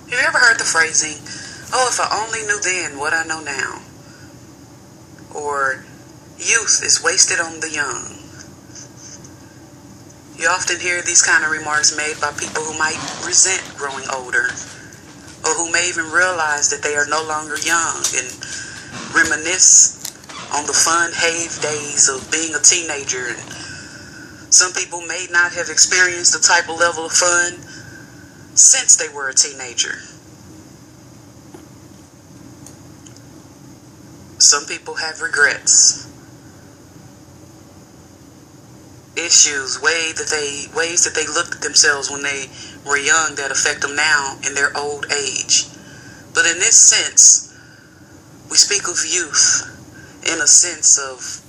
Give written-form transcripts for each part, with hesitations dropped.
Have you ever heard the phrasing, "Oh, if I only knew then what I know now"? Or, "Youth is wasted on the young." You often hear these kind of remarks made by people who might resent growing older, or who may even realize that they are no longer young and reminisce on the fun have days of being a teenager. And some people may not have experienced the type of level of fun since they were a teenager. Some people have regrets, issues, ways that they looked at themselves when they were young that affect them now in their old age. But in this sense, we speak of youth in a sense of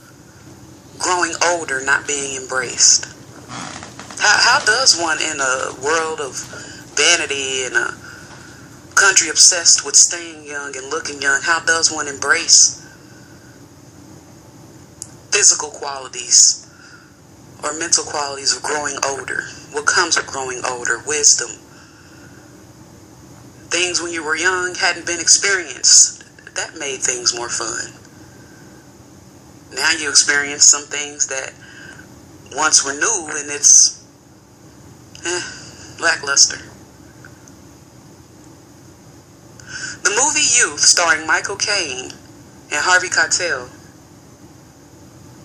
growing older, not being embraced. How does one, in a world of vanity, in a country obsessed with staying young and looking young, how does one embrace physical qualities or mental qualities of growing older? What comes with growing older? Wisdom. Things when you were young hadn't been experienced. That made things more fun. Now you experience some things that once were new and it's lackluster. The movie Youth, starring Micheal Cain and Harvey Keitel,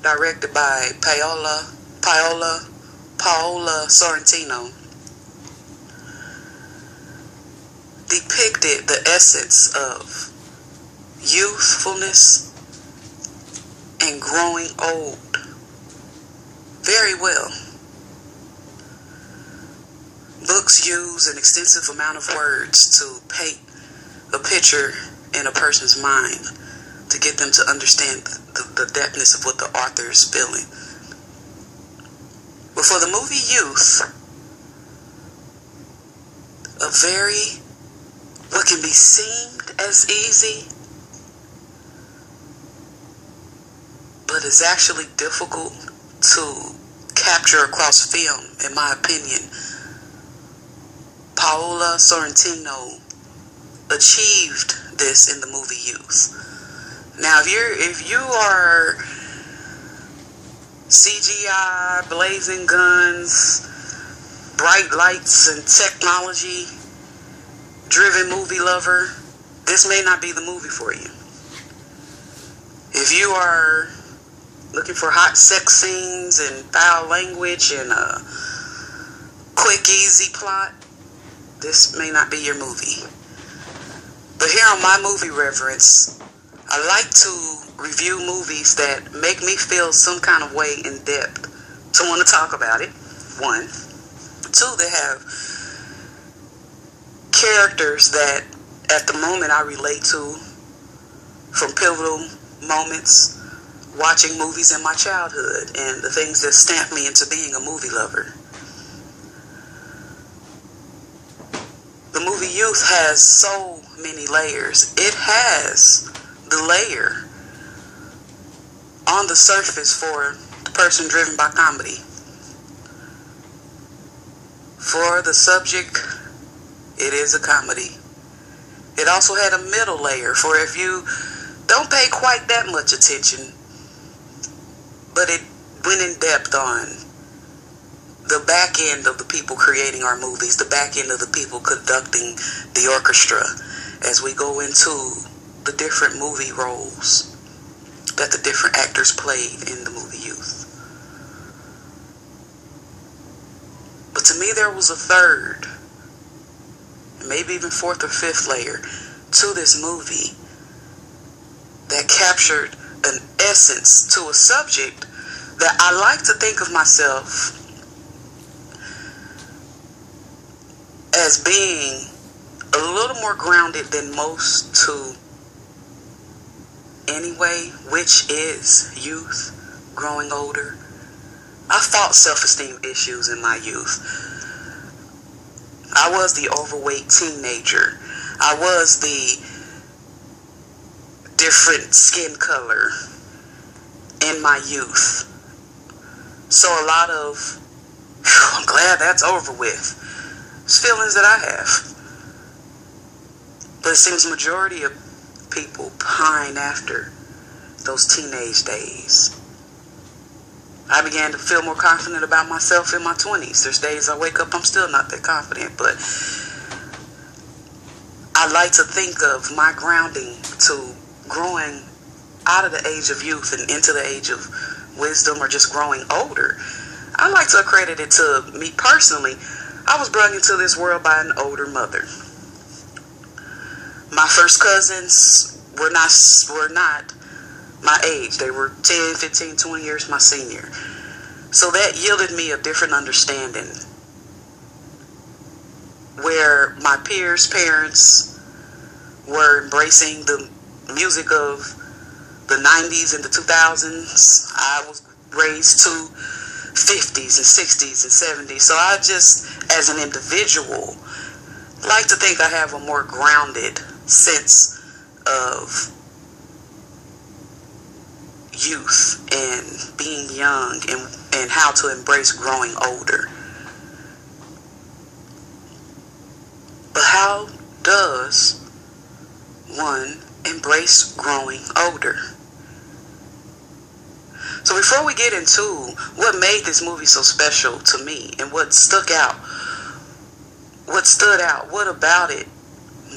directed by Paola Sorrentino, depicted the essence of youthfulness and growing old very well. Books use an extensive amount of words to paint a picture in a person's mind to get them to understand the depthness of what the author is feeling. But for the movie Youth, what can be seemed as easy, but is actually difficult to capture across film, in my opinion, Paola Sorrentino achieved this in the movie Youth. Now, if you are CGI, blazing guns, bright lights, and technology-driven movie lover, this may not be the movie for you. If you are looking for hot sex scenes and foul language and a quick, easy plot, this may not be your movie. But here on My Movie Reverence, I like to review movies that make me feel some kind of way in depth to want to talk about it. 1. 2, they have characters that at the moment I relate to from pivotal moments watching movies in my childhood and the things that stamped me into being a movie lover. The movie Youth has so many layers. It has the layer on the surface for the person driven by comedy. For the subject, it is a comedy. It also had a middle layer for if you don't pay quite that much attention, but it went in depth on the back end of the people creating our movies, the back end of the people conducting the orchestra as we go into the different movie roles that the different actors played in the movie Youth. But to me, there was a third, maybe even fourth or fifth layer to this movie that captured an essence to a subject that I like to think of myself as being a little more grounded than most to anyway, which is youth, growing older. I fought self-esteem issues in my youth. I was the overweight teenager. I was the different skin color in my youth. So a lot of, I'm glad that's over with. It's feelings that I have. But it seems the majority of people pine after those teenage days. I began to feel more confident about myself in my 20s. There's days I wake up, I'm still not that confident, but I like to think of my grounding to growing out of the age of youth and into the age of wisdom, or just growing older. I like to accredit it to me personally. I was brought into this world by an older mother. My first cousins were not my age. They were 10, 15, 20 years my senior. So that yielded me a different understanding, where my peers' parents were embracing the music of the 90s and the 2000s. I was raised to 50s and 60s and 70s. So I just, as an individual, like to think I have a more grounded sense of youth and being young, and how to embrace growing older. But how does one embrace growing older? So before we get into what made this movie so special to me and what stood out, what about it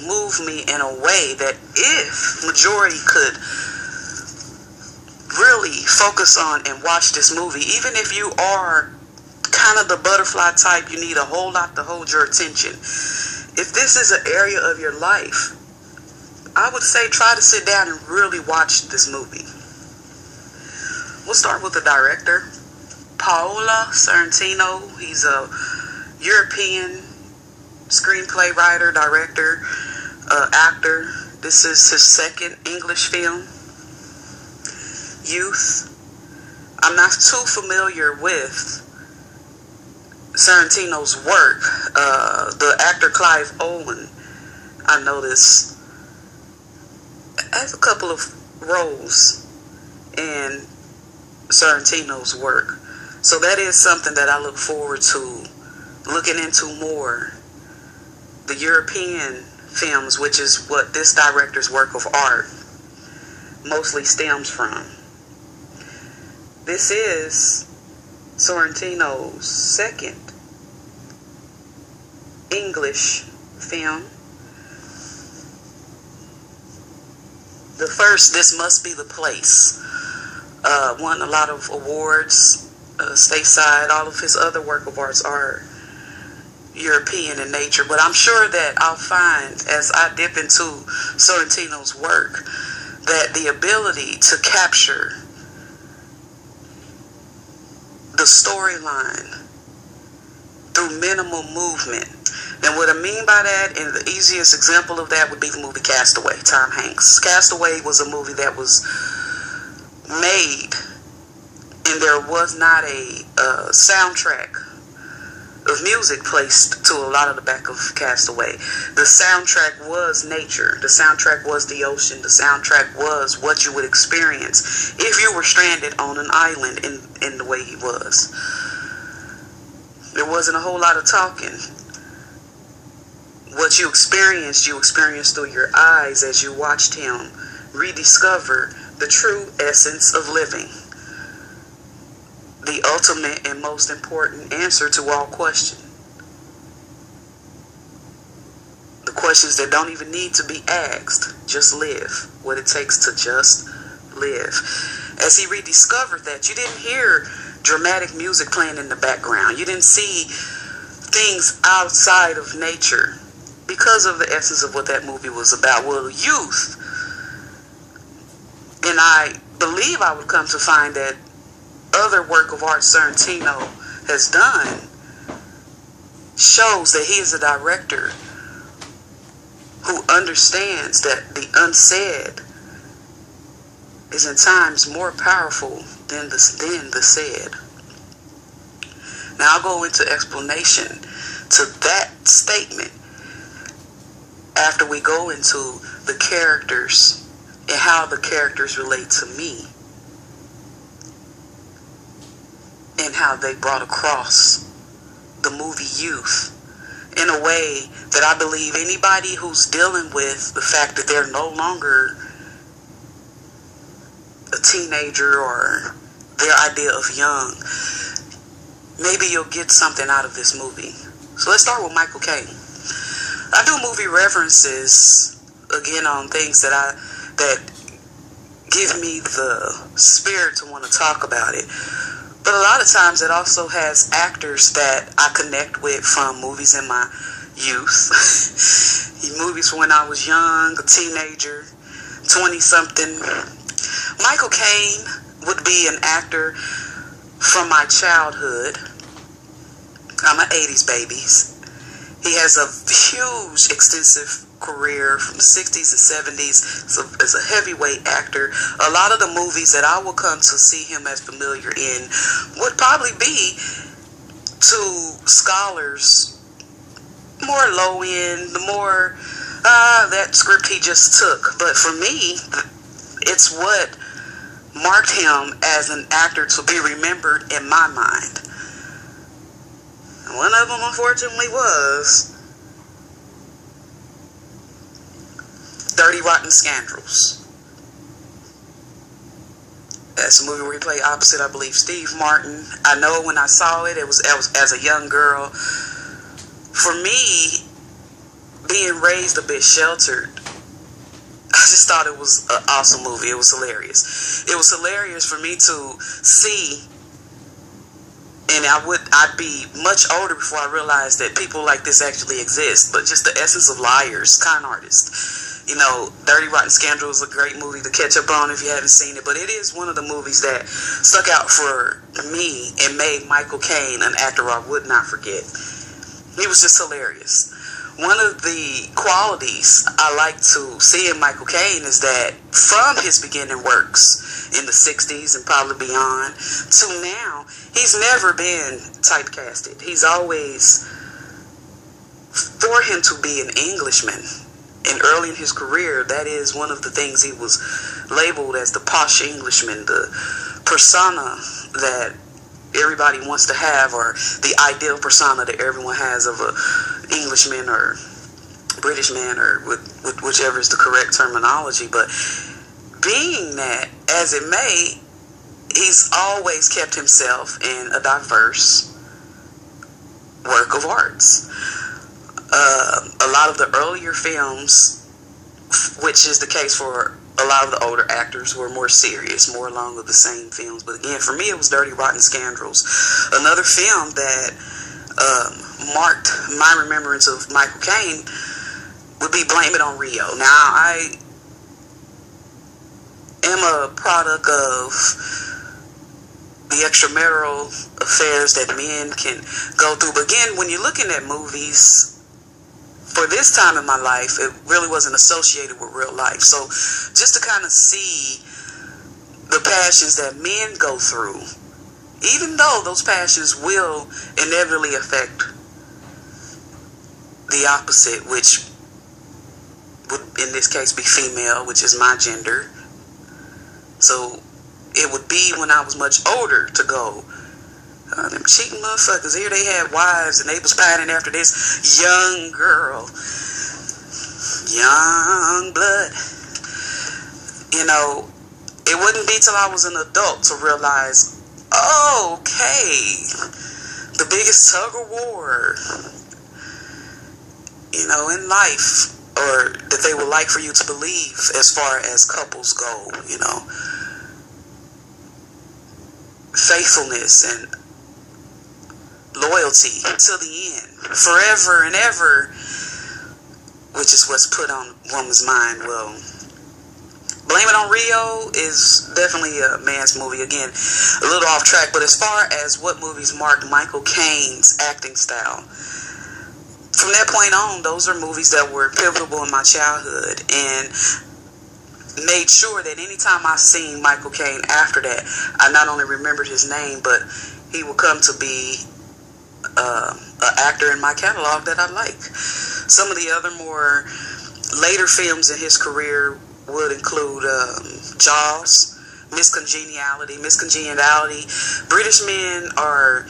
moved me in a way that if majority could really focus on and watch this movie, even if you are kind of the butterfly type, you need a whole lot to hold your attention. If this is an area of your life, I would say try to sit down and really watch this movie. We'll start with the director, Paolo Sorrentino. He's a European screenplay writer, director, actor. This is his second English film, Youth. I'm not too familiar with Sorrentino's work. The actor Clive Owen, I noticed, has a couple of roles in Sorrentino's work. So that is something that I look forward to looking into more. The European films, which is what this director's work of art mostly stems from. This is Sorrentino's second English film. The first, This Must Be the Place, won a lot of awards stateside. All of his other work of arts are European in nature, but I'm sure that I'll find, as I dip into Sorrentino's work, that the ability to capture the storyline through minimal movement. And what I mean by that, and the easiest example of that would be the movie Castaway, Tom Hanks. Castaway was a movie that was made, and there was not a soundtrack of music placed to a lot of the back of Castaway. The soundtrack was nature. The soundtrack was the ocean. The soundtrack was what you would experience if you were stranded on an island in the way he was. There wasn't a whole lot of talking. What you experienced through your eyes as you watched him rediscover the true essence of living. The ultimate and most important answer to all questions. The questions that don't even need to be asked. Just live. What it takes to just live. As he rediscovered that, you didn't hear dramatic music playing in the background. You didn't see things outside of nature because of the essence of what that movie was about. Well, youth. And I believe I would come to find that other work of art Sorrentino has done shows that he is a director who understands that the unsaid is in times more powerful than the said. Now I'll go into explanation to that statement after we go into the characters and how the characters relate to me and how they brought across the movie Youth in a way that I believe anybody who's dealing with the fact that they're no longer a teenager or their idea of young, maybe you'll get something out of this movie. So let's start with Michael Cain. I do movie references again on things that give me the spirit to want to talk about it. But a lot of times it also has actors that I connect with from movies in my youth. Movies when I was young, a teenager, 20-something. Michael Cain would be an actor from my childhood. I'm an 80s baby. He has a huge, extensive career from the 60s and 70s as a heavyweight actor. A lot of the movies that I will come to see him as familiar in would probably be to scholars more low end, the more that script he just took. But for me, it's what marked him as an actor to be remembered in my mind. One of them, unfortunately, was Dirty Rotten Scoundrels. That's a movie where he played opposite, I believe, Steve Martin. I know when I saw it, it was as a young girl. For me, being raised a bit sheltered, I just thought it was an awesome movie. It was hilarious. It was hilarious for me to see. And I'd be much older before I realized that people like this actually exist. But just the essence of liars, con artists. You know, Dirty Rotten Scoundrels is a great movie to catch up on if you haven't seen it. But it is one of the movies that stuck out for me and made Michael Cain an actor I would not forget. He was just hilarious. One of the qualities I like to see in Michael Cain is that from his beginning works in the 60s and probably beyond to now, he's never been typecasted. He's always, for him to be an Englishman, and early in his career, that is one of the things he was labeled as, the posh Englishman, the persona that everybody wants to have, or the ideal persona that everyone has of a Englishman or British man, or whichever is the correct terminology. But being that as it may, he's always kept himself in a diverse work of arts. A lot of the earlier films, which is the case for a lot of the older actors, were more serious, more along with the same films. But again, for me, it was Dirty Rotten Scoundrels. Another film that marked my remembrance of Michael Cain would be Blame It on Rio. Now, I am a product of the extramarital affairs that men can go through. But again, when you're looking at movies, for this time in my life, it really wasn't associated with real life. So just to kind of see the passions that men go through, even though those passions will inevitably affect the opposite, which would in this case be female, which is my gender. So it would be when I was much older to go, them cheating motherfuckers, here they had wives and they was pining after this young girl, young blood. You know, it wouldn't be till I was an adult to realize, oh, okay, the biggest tug of war, you know, in life, or that they would like for you to believe as far as couples go, you know, faithfulness and loyalty to the end, forever and ever, which is what's put on woman's mind. Well, Blame It on Rio is definitely a man's movie. Again, a little off track, but as far as what movies marked Michael Cain's acting style, from that point on, those are movies that were pivotal in my childhood and made sure that anytime I seen Michael Cain after that, I not only remembered his name, but he would come to be an actor in my catalog that I like. Some of the other more later films in his career would include Jaws, Miss Congeniality. British men are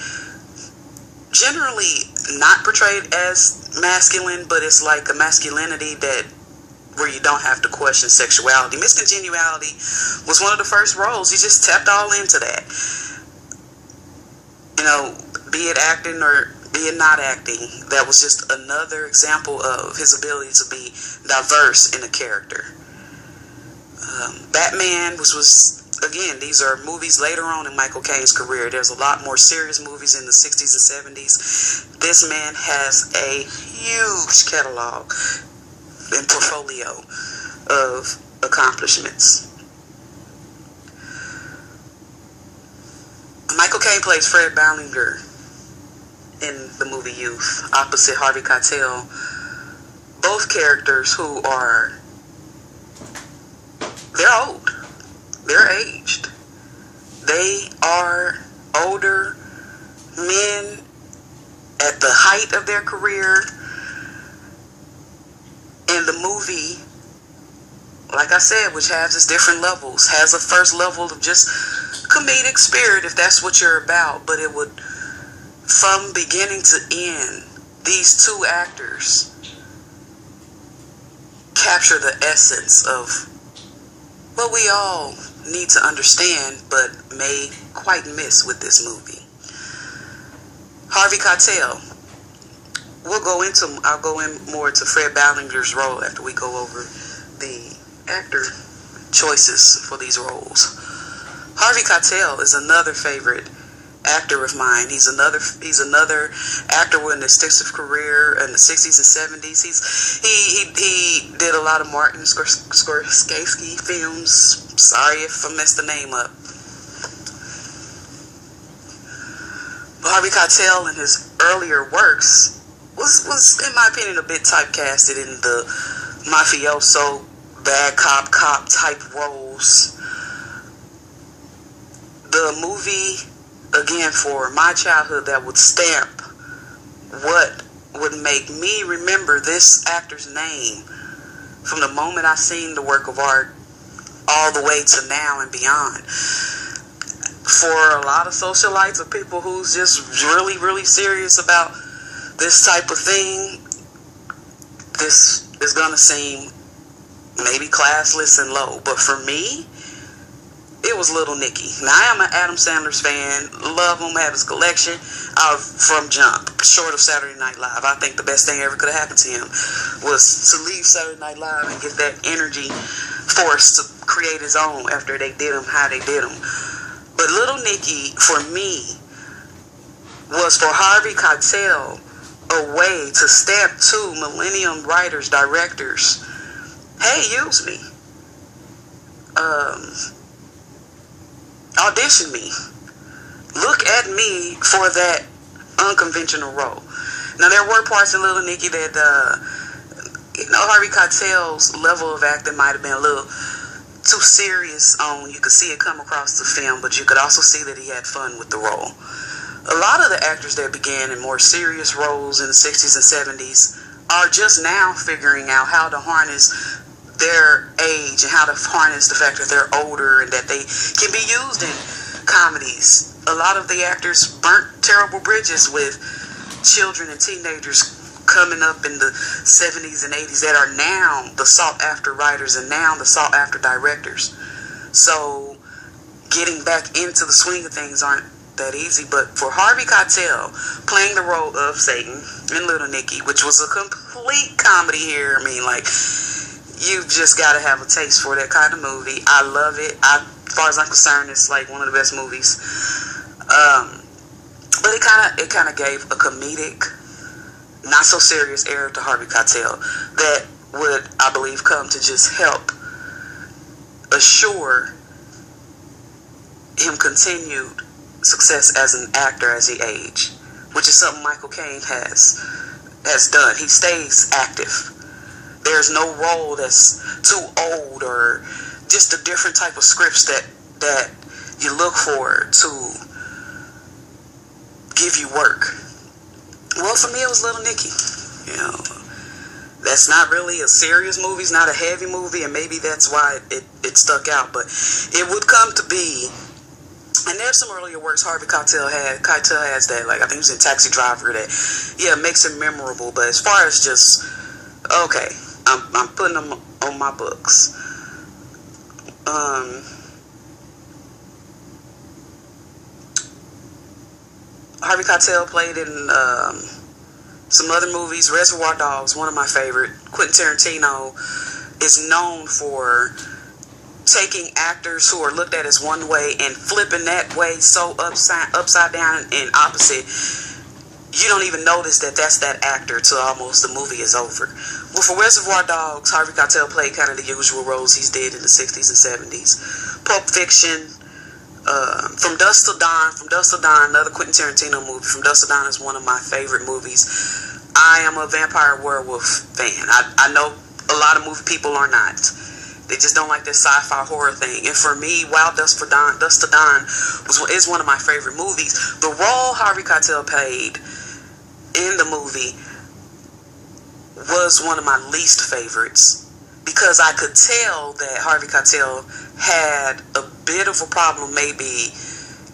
generally not portrayed as masculine, but it's like a masculinity that where you don't have to question sexuality. Miss Congeniality was one of the first roles. He just tapped all into that. You know, be it acting or be it not acting, that was just another example of his ability to be diverse in a character. Batman was again, these are movies later on in Michael Cain's career. There's a lot more serious movies in the 60s and 70s. This man has a huge catalog and portfolio of accomplishments. Michael Cain plays Fred Ballinger in the movie Youth, opposite Harvey Keitel. Both characters who are, they're old. They're aged. They are older men at the height of their career. And the movie, like I said, which has its different levels, has a first level of just comedic spirit, if that's what you're about. But it would, from beginning to end, these two actors capture the essence of what we all need to understand, but may quite miss with this movie. Harvey Keitel. I'll go in more to Fred Ballinger's role after we go over the actor choices for these roles. Harvey Keitel is another favorite actor of mine. He's another actor with an extensive career in the 60s and 70s. He did a lot of Martin Scorsese films. Sorry if I messed the name up. But Harvey Keitel in his earlier works was in my opinion a bit typecasted in the mafioso, bad cop type roles. The movie, again, for my childhood, that would stamp what would make me remember this actor's name from the moment I seen the work of art all the way to now and beyond. For a lot of socialites or people who's just really, really serious about this type of thing, this is going to seem maybe classless and low. But for me, it was Little Nicky. Now, I am an Adam Sandler's fan. Love him, have his collection from jump. Short of Saturday Night Live. I think the best thing ever could have happened to him was to leave Saturday Night Live and get that energy force to create his own after they did him how they did him. But Little Nicky, for me, was for Harvey Keitel a way to stamp two millennium writers, directors. Hey, use me. Audition me. Look at me for that unconventional role. Now, there were parts in Little Nicky that, Harvey Keitel's level of acting might have been a little too serious on. You could see it come across the film, but you could also see that he had fun with the role. A lot of the actors that began in more serious roles in the 60s and 70s are just now figuring out how to harness their age and how to harness the fact that they're older and that they can be used in comedies. A lot of the actors burnt terrible bridges with children and teenagers coming up in the 70s and 80s that are now the sought-after writers and now the sought-after directors. So getting back into the swing of things aren't that easy. But for Harvey Keitel playing the role of Satan in Little Nicky, which was a complete comedy here, I mean, like, you've just got to have a taste for that kind of movie. I love it. As far as I'm concerned, it's like one of the best movies. But it kind of gave a comedic, not so serious air to Harvey Keitel that would, I believe, come to just help assure him continued success as an actor as he aged, which is something Michael Cain has done. He stays active. There's no role that's too old or just a different type of scripts that you look for to give you work. Well, for me, it was Little Nicky. That's not really a serious movie. It's not a heavy movie, and maybe that's why it stuck out. But it would come to be And there's some earlier works Harvey Keitel had. Keitel has that, like, I think it was in Taxi Driver, that, yeah, makes it memorable. But as far as just, okay, I'm putting them on my books. Harvey Keitel played in some other movies. Reservoir Dogs, one of my favorite. Quentin Tarantino is known for taking actors who are looked at as one way and flipping that way so upside down and opposite, you don't even notice that that's that actor till almost the movie is over. Well, for Reservoir Dogs, Harvey Keitel played kind of the usual roles he's did in the 60s and 70s. Pulp Fiction, From Dusk Till Dawn, another Quentin Tarantino movie. From Dusk Till Dawn is one of my favorite movies. I am a vampire werewolf fan. I know a lot of movie people are not. They just don't like this sci-fi horror thing. And for me, Wild Dusk Till Dawn is one of my favorite movies. The role Harvey Keitel played in the movie was one of my least favorites, because I could tell that Harvey Keitel had a bit of a problem maybe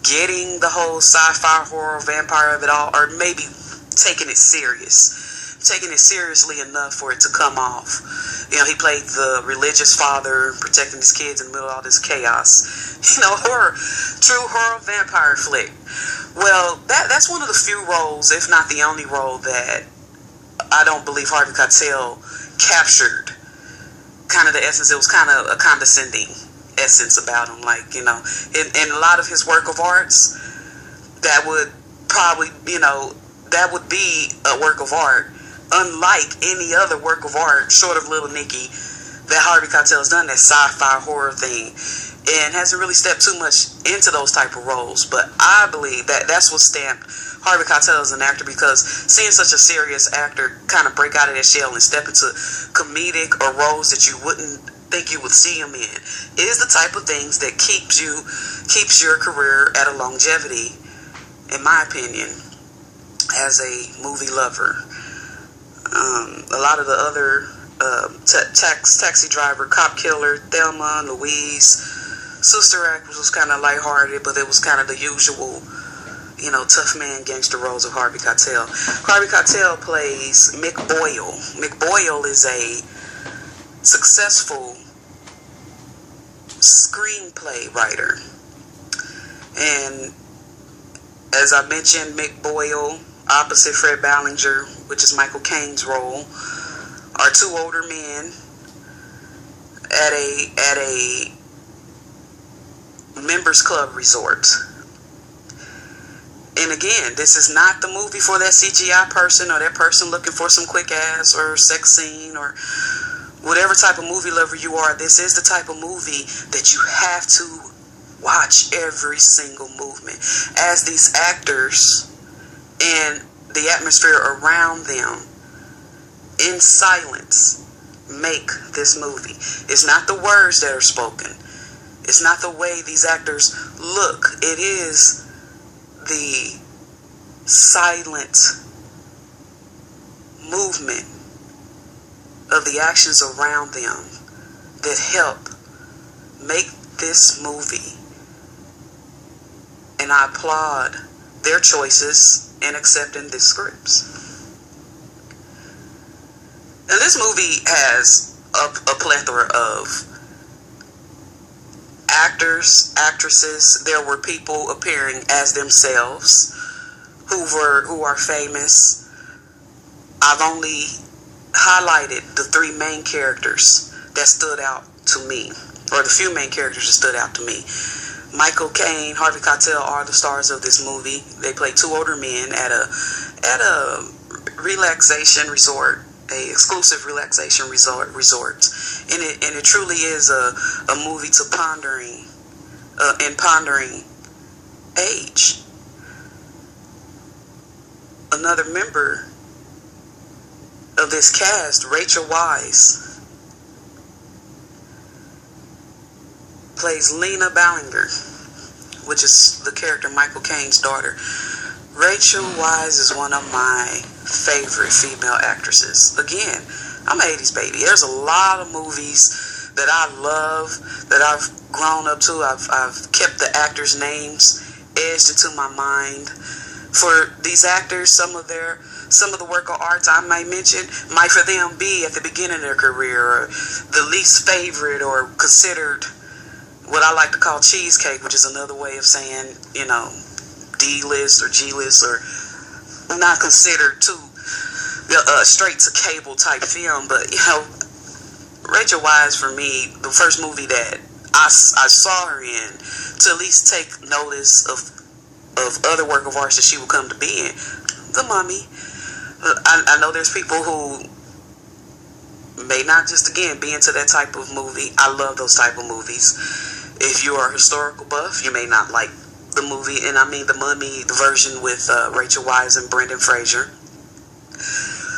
getting the whole sci-fi horror vampire of it all, or maybe taking it seriously enough for it to come off. You know, he played the religious father protecting his kids in the middle of all this chaos. You know, true horror vampire flick. Well, that's one of the few roles, if not the only role, that I don't believe Harvey Keitel captured kind of the essence. It was kind of a condescending essence about him. Like, you know, in a lot of his work of arts, that would probably, you know, that would be a work of art, unlike any other work of art, short of Little Nicky, that Harvey Keitel's done, that sci-fi horror thing, and hasn't really stepped too much into those type of roles. But I believe that that's what stamped Harvey Keitel as an actor, because seeing such a serious actor kind of break out of that shell and step into comedic or roles that you wouldn't think you would see him in is the type of things that keeps your career at a longevity, in my opinion, as a movie lover. A lot of the other Taxi Driver, Cop Killer, Thelma, Louise, Sister Act was kind of lighthearted, but it was kind of the usual, you know, tough man gangster roles of Harvey Keitel. Harvey Keitel plays Mick Boyle. Mick Boyle is a successful screenplay writer. And as I mentioned, Mick Boyle, opposite Fred Ballinger, which is Michael Cain's role, are two older men at a members club resort. And again, this is not the movie for that CGI person or that person looking for some quick ass or sex scene or whatever type of movie lover you are. This is the type of movie that you have to watch every single movement, as these actors and the atmosphere around them in silence make this movie. It's not the words that are spoken. It's not the way these actors look. It is the silent movement of the actions around them that help make this movie. And I applaud their choices in accepting these scripts. Now, this movie has a plethora of actors, actresses. There were people appearing as themselves who are famous. I've only highlighted the three main characters that stood out to me, or the few main characters that stood out to me. Michael Caine, Harvey Keitel are the stars of this movie. They play two older men at a relaxation resort, a exclusive relaxation resort, and it truly is a movie to pondering age. Another member of this cast, Rachel Weisz, plays Lena Ballinger, which is the character Michael Caine's daughter. Rachel Weisz is one of my favorite female actresses. Again, I'm an 80s baby. There's a lot of movies that I love, that I've grown up to. I've kept the actors' names etched into my mind. For these actors, some of the work of arts I might mention might for them be at the beginning of their career, or the least favorite, or considered what I like to call cheesecake, which is another way of saying, D-list or G-list, or not considered too straight to cable type film. But Rachel Weisz, for me, the first movie that I saw her in, to at least take notice of other work of art that she would come to be in, The Mummy. I know there's people who may not just, again, be into that type of movie. I love those type of movies. If you are a historical buff, you may not like the movie, and I mean The Mummy, the version with Rachel Weisz and Brendan Fraser.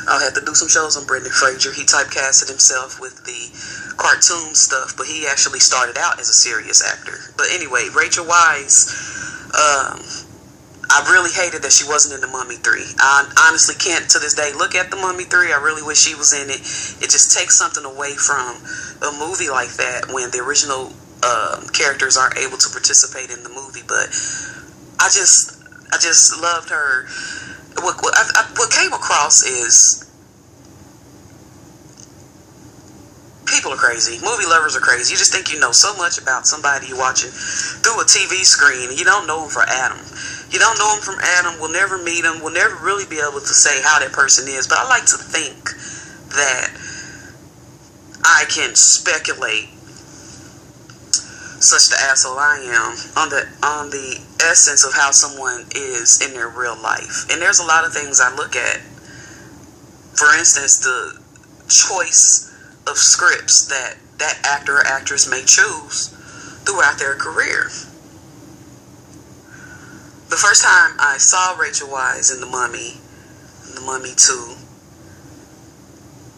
I'll have to do some shows on Brendan Fraser. He typecasted himself with the cartoon stuff, but he actually started out as a serious actor. But anyway, Rachel Weisz, I really hated that she wasn't in The Mummy 3. I honestly can't, to this day, look at The Mummy 3. I really wish she was in it. It just takes something away from a movie like that when the original characters aren't able to participate in the movie. But I just loved her. What came across is people are crazy. Movie lovers are crazy. You just think you know so much about somebody you're watching through a TV screen, and you don't know them for Adam. You don't know them from Adam. We'll never meet them. We'll never really be able to say how that person is. But I like to think that I can speculate, such the asshole I am, on the essence of how someone is in their real life. And there's a lot of things I look at. For instance, the choice of scripts that actor or actress may choose throughout their career. The first time I saw Rachel Weisz in The Mummy 2,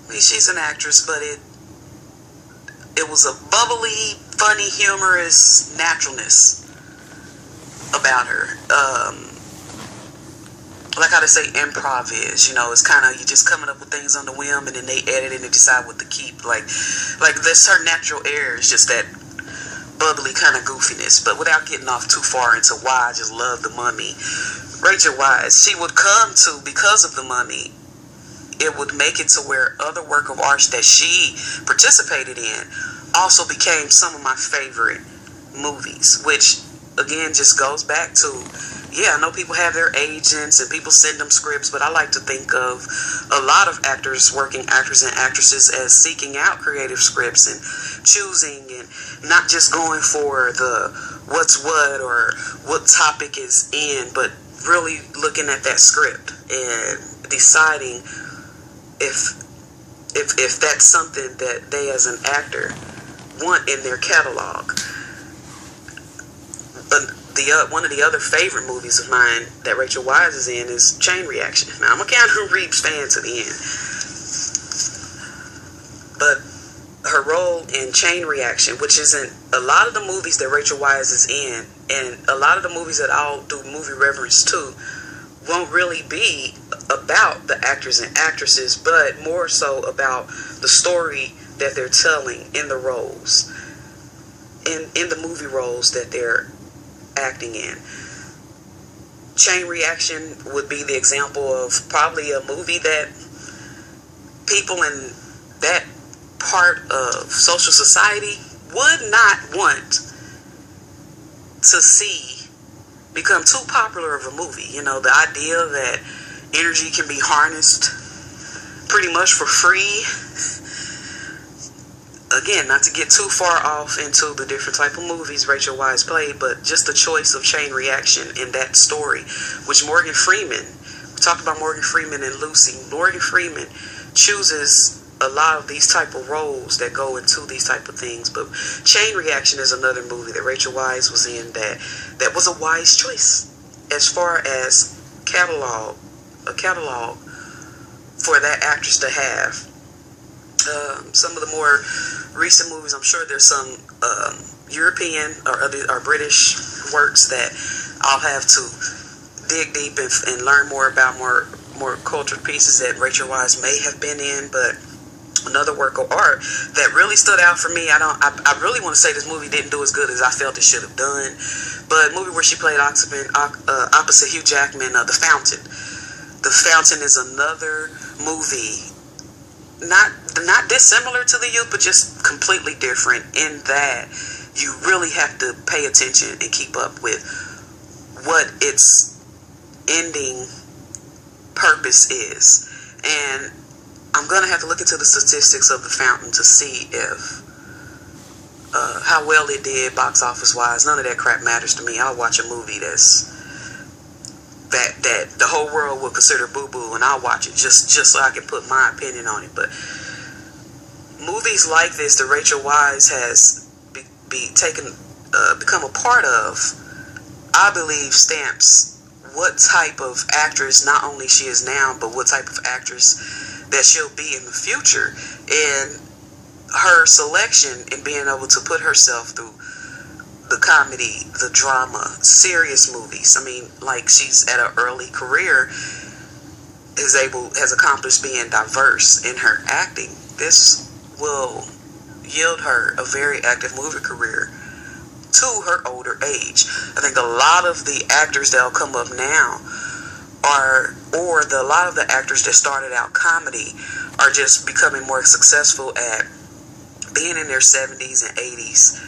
I mean, she's an actress, but it was a bubbly, funny, humorous naturalness about her. Like how they say improv is, it's kind of, you just coming up with things on the whim, and then they edit it and decide what to keep. Like this, her natural air is just that bubbly kind of goofiness. But without getting off too far into why I just love The Mummy, Rachel Weisz, she would come to, because of The Mummy, it would make it to where other work of art that she participated in also became some of my favorite movies, which again just goes back to, I know people have their agents and people send them scripts, but I like to think of a lot of working actors and actresses as seeking out creative scripts and choosing, and not just going for the what's what or what topic is in, but really looking at that script and deciding if that's something that they as an actor want in their catalog. One of the other favorite movies of mine that Rachel Weisz is in is Chain Reaction. Now, I'm a Keanu Reeves fan to the end, but her role in Chain Reaction, which isn't a lot of the movies that Rachel Weisz is in, and a lot of the movies that I'll do movie reference to, won't really be about the actors and actresses, but more so about the story that they're telling in the roles, in the movie roles that they're acting in. Chain Reaction would be the example of probably a movie that people in that part of social society would not want to see become too popular of a movie. The idea that energy can be harnessed pretty much for free. Again, not to get too far off into the different type of movies Rachel Weisz played, but just the choice of Chain Reaction in that story, which Morgan Freeman, we talked about Morgan Freeman and Lucy. Morgan Freeman chooses a lot of these type of roles that go into these type of things, but Chain Reaction is another movie that Rachel Weisz was in that was a wise choice as far as a catalog for that actress to have. Some of the more recent movies, I'm sure there's some European or British works that I'll have to dig deep and learn more about, more cultured pieces that Rachel Weisz may have been in. But Another work of art that really stood out for me. I really want to say this movie didn't do as good as I felt it should have done, but a movie where she played opposite Hugh Jackman, The Fountain. The Fountain is another movie, not dissimilar to The Youth, but just completely different in that you really have to pay attention and keep up with what its ending purpose is. And I'm going to have to look into the statistics of The Fountain to see if how well it did box office wise. None of that crap matters to me. I'll watch a movie that the whole world would consider boo-boo, and I'll watch it just so I can put my opinion on it. But movies like this that Rachel Weisz has become a part of, I believe stamps what type of actress not only she is now, but what type of actress that she'll be in the future. And her selection in being able to put herself through the comedy, the drama, serious movies. I mean, like, she's at an early career, has accomplished being diverse in her acting. This will yield her a very active movie career to her older age. I think a lot of the actors that'll come up now a lot of the actors that started out comedy are just becoming more successful at being in their 70s and 80s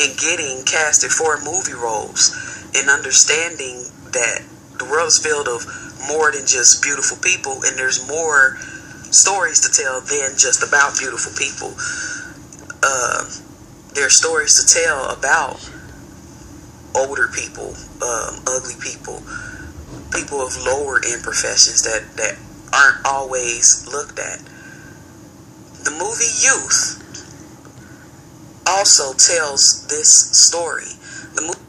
and getting casted for movie roles and understanding that the world is filled of more than just beautiful people, and there's more stories to tell than just about beautiful people. There are stories to tell about older people, ugly people, people of lower end professions that aren't always looked at. The movie Youth also tells this story. The movie